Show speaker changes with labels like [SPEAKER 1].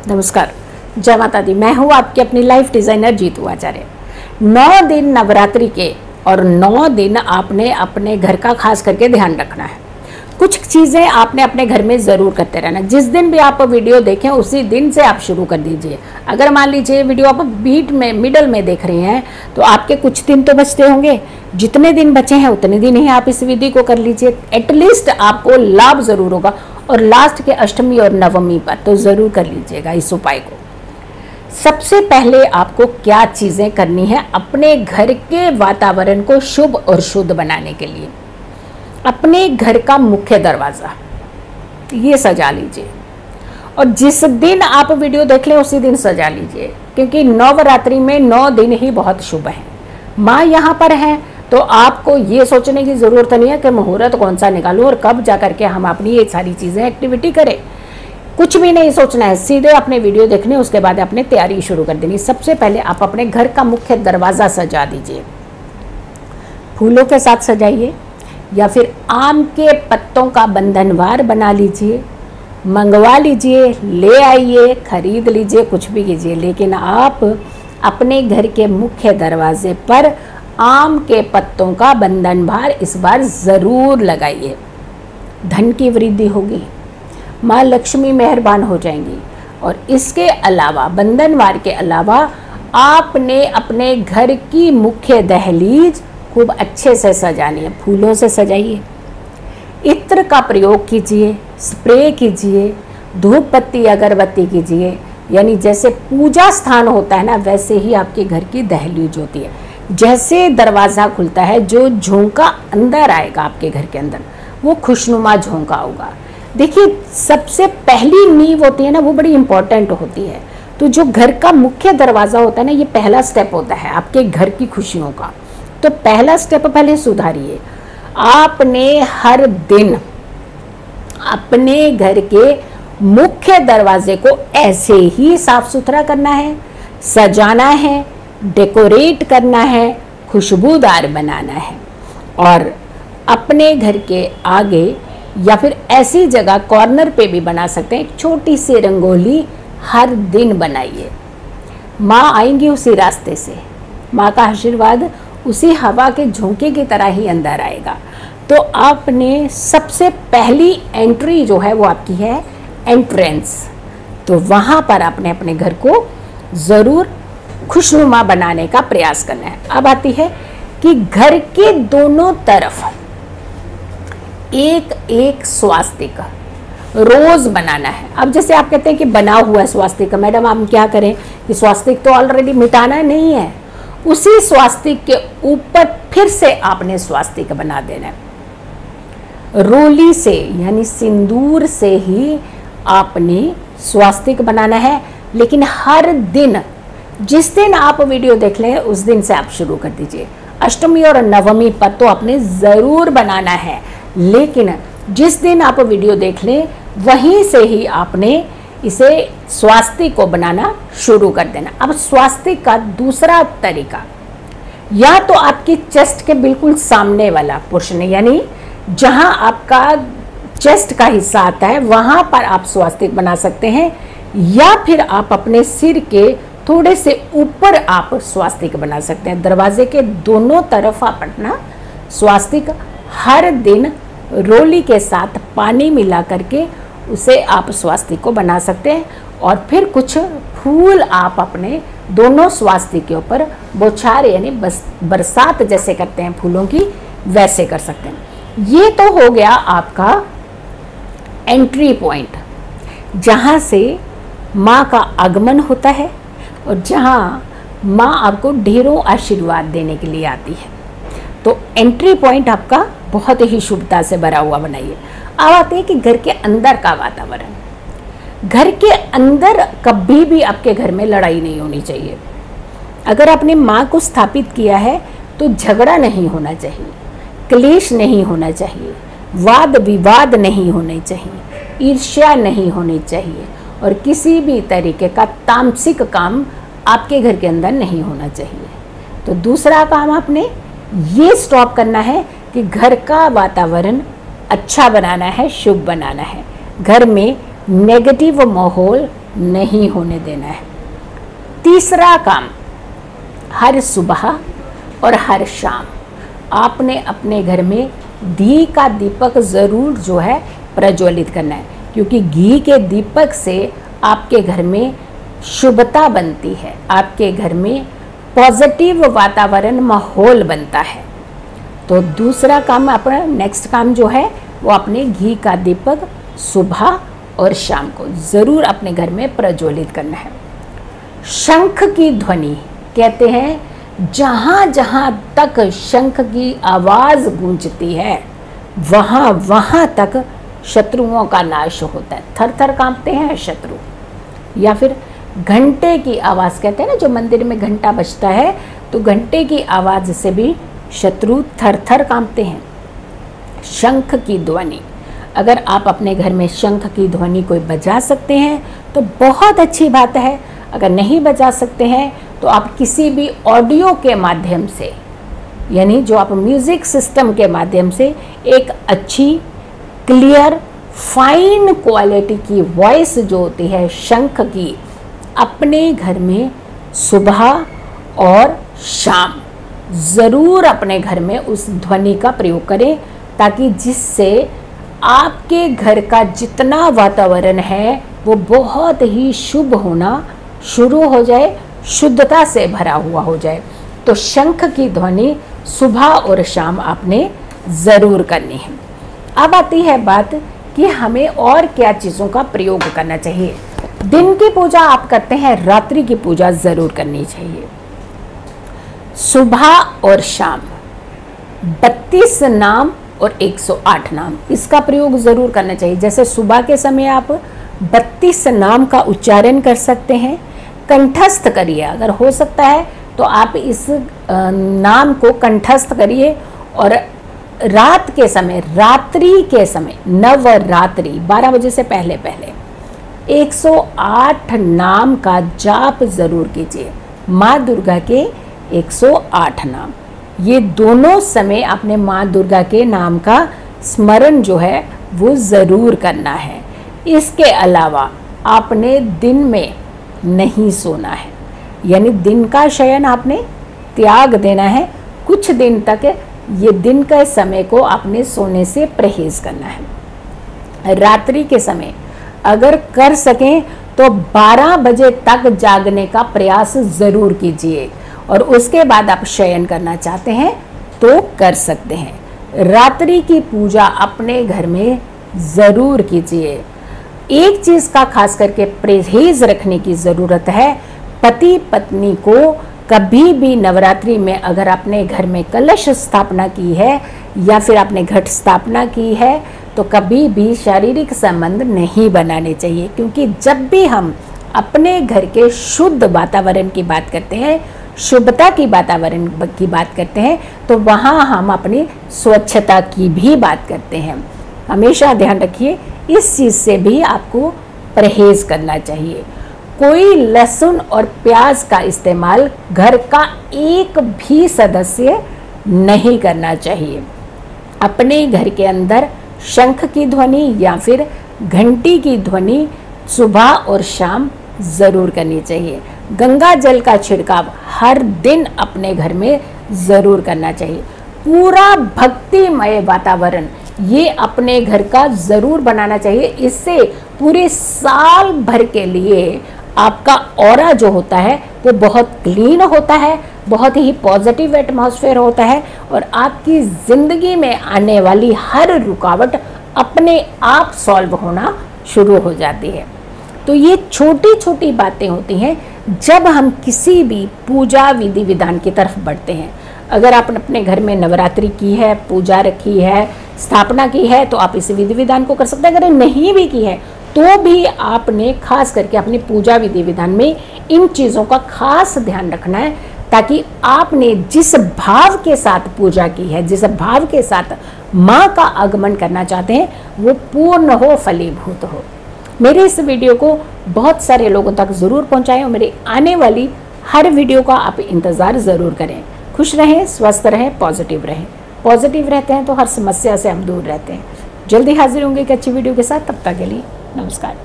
[SPEAKER 1] नमस्कार, जय माता दी। मैं हूँ आपकी अपनी लाइफ डिज़ाइनर जीतू आचार्य। 9 दिन नवरात्रि के और 9 दिन आपने अपने घर का खास करके ध्यान रखना है। कुछ चीज़ें आपने अपने घर में ज़रूर करते रहना। जिस दिन भी आप वीडियो देखें उसी दिन से आप शुरू कर दीजिए। अगर मान लीजिए वीडियो आप बीच में मिडल में देख रहे हैं तो आपके कुछ दिन तो बचते होंगे। जितने दिन बचे हैं उतने दिन ही आप इस विधि को कर लीजिए। एटलीस्ट आपको लाभ ज़रूर होगा और लास्ट के अष्टमी और नवमी पर तो ज़रूर कर लीजिएगा इस उपाय को। सबसे पहले आपको क्या चीज़ें करनी है अपने घर के वातावरण को शुभ और शुद्ध बनाने के लिए। अपने घर का मुख्य दरवाज़ा ये सजा लीजिए और जिस दिन आप वीडियो देख लें उसी दिन सजा लीजिए, क्योंकि नवरात्रि में 9 दिन ही बहुत शुभ हैं। माँ यहाँ पर हैं तो आपको ये सोचने की ज़रूरत नहीं है कि मुहूर्त कौन सा निकालूं और कब जा करके हम अपनी ये सारी चीज़ें एक्टिविटी करें। कुछ भी नहीं सोचना है, सीधे अपने वीडियो देखने उसके बाद अपने तैयारी शुरू कर देनी। सबसे पहले आप अपने घर का मुख्य दरवाज़ा सजा दीजिए। फूलों के साथ सजाइए या फिर आम के पत्तों का बंधनवार बना लीजिए, मंगवा लीजिए, ले आइए, खरीद लीजिए, कुछ भी कीजिए, लेकिन आप अपने घर के मुख्य दरवाजे पर आम के पत्तों का बंधनवार इस बार ज़रूर लगाइए। धन की वृद्धि होगी, माँ लक्ष्मी मेहरबान हो जाएंगी। और इसके अलावा बंधनवार के अलावा आपने अपने घर की मुख्य दहलीज खूब अच्छे से सजानी है। फूलों से सजाइए, इत्र का प्रयोग कीजिए, स्प्रे कीजिए, धूप पत्ती अगरबत्ती कीजिए। यानी जैसे पूजा स्थान होता है ना, वैसे ही आपके घर की दहलीज होती है। जैसे दरवाज़ा खुलता है, जो झोंका अंदर आएगा आपके घर के अंदर वो खुशनुमा झोंका होगा। देखिए, सबसे पहली नींव होती है ना, वो बड़ी इंपॉर्टेंट होती है। तो जो घर का मुख्य दरवाज़ा होता है ना, ये पहला स्टेप होता है आपके घर की खुशियों का। तो पहला स्टेप पहले सुधारिए। आपने हर दिन अपने घर के मुख्य दरवाजे को ऐसे ही साफ सुथरा करना है, सजाना है, डेकोरेट करना है, खुशबूदार बनाना है। और अपने घर के आगे या फिर ऐसी जगह कॉर्नर पे भी बना सकते हैं, एक छोटी सी रंगोली हर दिन बनाइए। माँ आएंगी उसी रास्ते से, माँ का आशीर्वाद उसी हवा के झोंके की तरह ही अंदर आएगा। तो आपने सबसे पहली एंट्री जो है वो आपकी है एंट्रेंस। तो वहाँ पर आपने अपने घर को ज़रूर खुशनुमा बनाने का प्रयास करना है। अब आती है कि घर के दोनों तरफ एक एक स्वास्तिक रोज बनाना है। अब जैसे आप कहते हैं कि बना हुआ है स्वास्तिक, मैडम हम क्या करें कि स्वास्तिक तो ऑलरेडी मिटाना नहीं है, उसी स्वास्तिक के ऊपर फिर से आपने स्वास्तिक बना देना है। रोली से यानी सिंदूर से ही आपने स्वास्तिक बनाना है। लेकिन हर दिन, जिस दिन आप वीडियो देख लें उस दिन से आप शुरू कर दीजिए। अष्टमी और नवमी पर तो आपने ज़रूर बनाना है, लेकिन जिस दिन आप वीडियो देख लें वहीं से ही आपने इसे स्वास्तिक को बनाना शुरू कर देना। अब स्वास्तिक का दूसरा तरीका, या तो आपकी चेस्ट के बिल्कुल सामने वाला पोर्शन यानी जहां आपका चेस्ट का हिस्सा आता है वहां पर आप स्वास्तिक बना सकते हैं, या फिर आप अपने सिर के थोड़े से ऊपर आप स्वास्तिक बना सकते हैं। दरवाजे के दोनों तरफ आप अपना स्वास्तिक हर दिन रोली के साथ पानी मिला करके उसे आप स्वास्तिक को बना सकते हैं। और फिर कुछ फूल आप अपने दोनों स्वास्तिक के ऊपर बौछार यानी बरसात जैसे करते हैं फूलों की, वैसे कर सकते हैं। ये तो हो गया आपका एंट्री पॉइंट, जहाँ से माँ का आगमन होता है और जहाँ माँ आपको ढेरों आशीर्वाद देने के लिए आती है। तो एंट्री पॉइंट आपका बहुत ही शुभता से भरा हुआ बनाइए। अब आते हैं कि घर के अंदर का वातावरण। घर के अंदर कभी भी आपके घर में लड़ाई नहीं होनी चाहिए। अगर आपने माँ को स्थापित किया है तो झगड़ा नहीं होना चाहिए, क्लेश नहीं होना चाहिए, वाद विवाद नहीं होने चाहिए, ईर्ष्या नहीं होनी चाहिए और किसी भी तरीके का तामसिक काम आपके घर के अंदर नहीं होना चाहिए। तो दूसरा काम आपने ये स्टॉप करना है कि घर का वातावरण अच्छा बनाना है, शुभ बनाना है। घर में नेगेटिव माहौल नहीं होने देना है। तीसरा काम, हर सुबह और हर शाम आपने अपने घर में घी का दीपक ज़रूर जो है प्रज्वलित करना है, क्योंकि घी के दीपक से आपके घर में शुभता बनती है, आपके घर में पॉजिटिव वातावरण माहौल बनता है। तो दूसरा काम, अपना नेक्स्ट काम जो है वो अपने घी का दीपक सुबह और शाम को ज़रूर अपने घर में प्रज्वलित करना है। शंख की ध्वनि, कहते हैं जहाँ जहाँ तक शंख की आवाज़ गूंजती है वहाँ वहाँ तक शत्रुओं का नाश होता है, थर थर कांपते हैं शत्रु। या फिर घंटे की आवाज़, कहते हैं ना जो मंदिर में घंटा बजता है, तो घंटे की आवाज़ से भी शत्रु थर थर कांपते हैं। शंख की ध्वनि, अगर आप अपने घर में शंख की ध्वनि कोई बजा सकते हैं तो बहुत अच्छी बात है। अगर नहीं बजा सकते हैं तो आप किसी भी ऑडियो के माध्यम से, यानी जो आप म्यूज़िक सिस्टम के माध्यम से एक अच्छी क्लियर फाइन क्वालिटी की वॉइस जो होती है शंख की, अपने घर में सुबह और शाम ज़रूर अपने घर में उस ध्वनि का प्रयोग करें, ताकि जिससे आपके घर का जितना वातावरण है वो बहुत ही शुभ होना शुरू हो जाए, शुद्धता से भरा हुआ हो जाए। तो शंख की ध्वनि सुबह और शाम आपने ज़रूर करनी है। अब आती है बात कि हमें और क्या चीज़ों का प्रयोग करना चाहिए। दिन की पूजा आप करते हैं, रात्रि की पूजा ज़रूर करनी चाहिए। सुबह और शाम 32 नाम और 108 नाम, इसका प्रयोग ज़रूर करना चाहिए। जैसे सुबह के समय आप 32 नाम का उच्चारण कर सकते हैं, कंठस्थ करिए, अगर हो सकता है तो आप इस नाम को कंठस्थ करिए। और रात के समय, रात्रि के समय, नवरात्रि 12 बजे से पहले पहले 108 नाम का जाप ज़रूर कीजिए, माँ दुर्गा के 108 नाम। ये दोनों समय आपने माँ दुर्गा के नाम का स्मरण जो है वो ज़रूर करना है। इसके अलावा आपने दिन में नहीं सोना है, यानी दिन का शयन आपने त्याग देना है। कुछ दिन तक ये दिन के समय को आपने सोने से परहेज करना है। रात्रि के समय अगर कर सकें तो 12 बजे तक जागने का प्रयास ज़रूर कीजिए, और उसके बाद आप शयन करना चाहते हैं तो कर सकते हैं। रात्रि की पूजा अपने घर में ज़रूर कीजिए। एक चीज़ का खास करके परहेज रखने की ज़रूरत है, पति पत्नी को कभी भी नवरात्रि में अगर आपने घर में कलश स्थापना की है या फिर आपने घट स्थापना की है तो कभी भी शारीरिक संबंध नहीं बनाने चाहिए, क्योंकि जब भी हम अपने घर के शुद्ध वातावरण की बात करते हैं, शुभता की वातावरण की बात करते हैं, तो वहाँ हम अपनी स्वच्छता की भी बात करते हैं। हमेशा ध्यान रखिए, इस चीज़ से भी आपको परहेज करना चाहिए। कोई लहसुन और प्याज का इस्तेमाल घर का एक भी सदस्य नहीं करना चाहिए। अपने घर के अंदर शंख की ध्वनि या फिर घंटी की ध्वनि सुबह और शाम ज़रूर करनी चाहिए। गंगा जल का छिड़काव हर दिन अपने घर में ज़रूर करना चाहिए। पूरा भक्तिमय वातावरण ये अपने घर का ज़रूर बनाना चाहिए। इससे पूरे साल भर के लिए आपका ऑरा जो होता है वो बहुत क्लीन होता है, बहुत ही पॉजिटिव एटमॉस्फेयर होता है, और आपकी ज़िंदगी में आने वाली हर रुकावट अपने आप सॉल्व होना शुरू हो जाती है। तो ये छोटी छोटी बातें होती हैं जब हम किसी भी पूजा विधि विधान की तरफ बढ़ते हैं। अगर आपने अपने घर में नवरात्रि की है, पूजा रखी है, स्थापना की है, तो आप इस विधि विधान को कर सकते हैं। अगर नहीं भी की है तो भी आपने खास करके अपनी पूजा विधि विधान में इन चीज़ों का खास ध्यान रखना है, ताकि आपने जिस भाव के साथ पूजा की है, जिस भाव के साथ माँ का आगमन करना चाहते हैं, वो पूर्ण हो, फलीभूत हो। मेरे इस वीडियो को बहुत सारे लोगों तक ज़रूर पहुँचाएं और मेरे आने वाली हर वीडियो का आप इंतज़ार ज़रूर करें। खुश रहें, स्वस्थ रहें, पॉजिटिव रहें। पॉजिटिव रहते हैं तो हर समस्या से हम दूर रहते हैं। जल्दी हाजिर होंगे एक अच्छी वीडियो के साथ, तब तक के लिए नमस्कार।